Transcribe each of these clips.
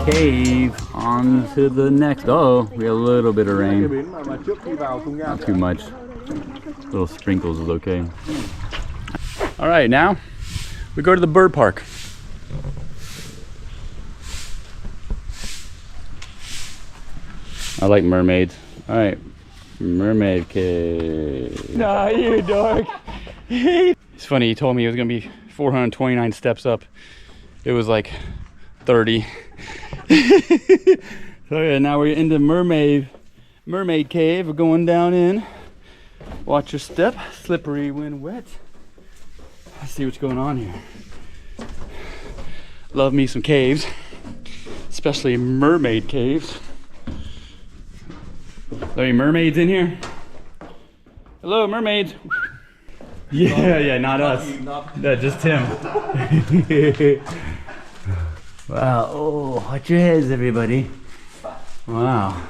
cave. On to the next. Oh, we had a little bit of rain. Not too much. Little sprinkles is okay. All right, now we go to the bird park. I like mermaids. All right, mermaid cave. Nah, you dork. It's funny, he told me it was gonna be 429 steps up. It was like 30. So yeah, now we're in the mermaid cave. We're going down in. Watch your step, slippery when wet. Let's see what's going on here. Love me some caves, especially mermaid caves. Are there any mermaids in here? Hello, mermaids. Yeah, not us. No, just him. Wow, oh, watch your heads, everybody. Wow.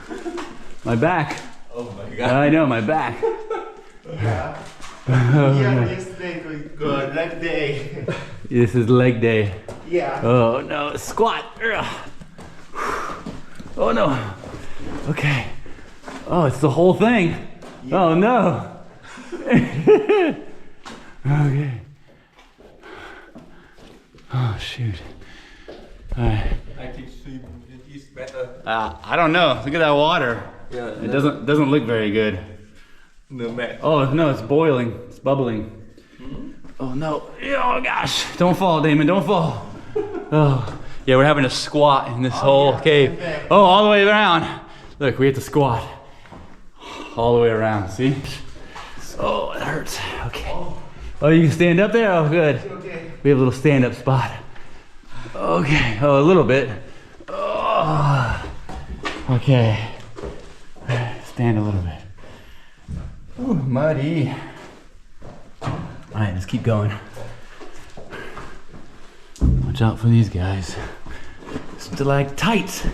My back. Oh my god. I know, my back. Yeah. Yesterday good leg day. This is leg day. Yeah. Oh no, squat. Oh no. Okay. Oh, it's the whole thing. Yeah. Oh no. Okay. Oh shoot. Alright. I think swim is better. I don't know. Look at that water. Yeah. It doesn't look very good. No man. Oh no, it's boiling. It's bubbling. Oh no. Oh gosh. Don't fall, Damon. Don't fall. Oh. Yeah, we're having a squat in this whole cave. Oh, all the way around. Look, we have to squat. All the way around. See? Oh, it hurts. Okay. Oh, you can stand up there? Oh, good. Okay. We have a little stand-up spot. Okay. Oh, a little bit. Oh. Okay. Stand a little bit. Ooh, muddy. All right, let's keep going. Watch out for these guys. Stalactites.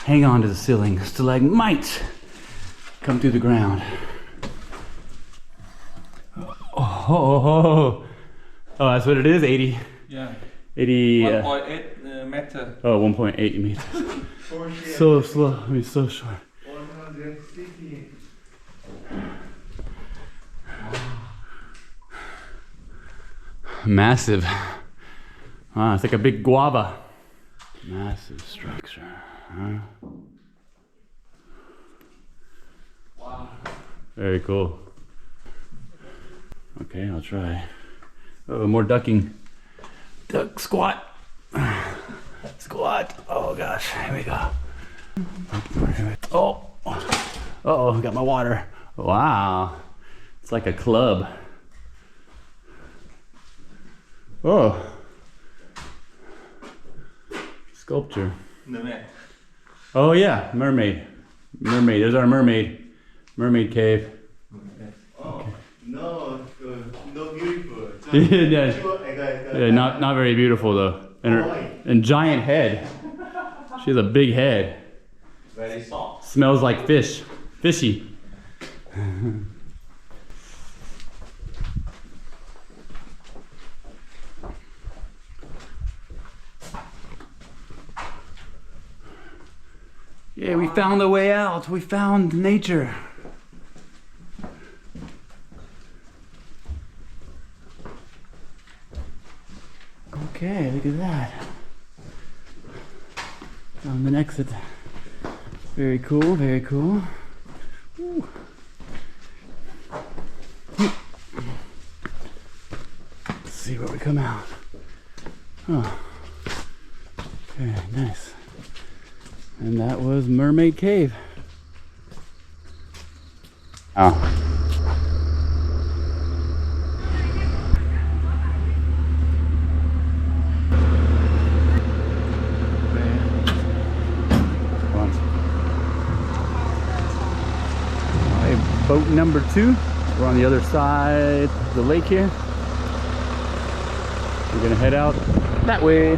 Hang on to the ceiling. Stalagmites. Come through the ground. Oh, that's what it is, 80. Yeah. 80. 1.8 meter. Oh, 1.8 meters. So slow, I mean, so short. 160. Massive. Wow, it's like a big guava. Massive structure. Huh? Wow. Very cool. Okay, I'll try. Oh, more ducking. Duck squat. Squat. Oh gosh, here we go. Oh, uh-oh, got my water. Wow, it's like a club. Oh, sculpture. No man. Oh yeah, mermaid. Mermaid, there's our mermaid. Mermaid cave. Oh, no, no beautiful. Yeah, not very beautiful though. And giant head. She has a big head. Very soft. Smells like fish. Fishy. Yeah, we found the way out. We found nature. Okay, look at that. Found an exit. Very cool, very cool. Ooh. Let's see where we come out. Oh, very nice. And that was Mermaid Cave. Oh. Boat number 2. We're on the other side of the lake here. We're gonna head out that way.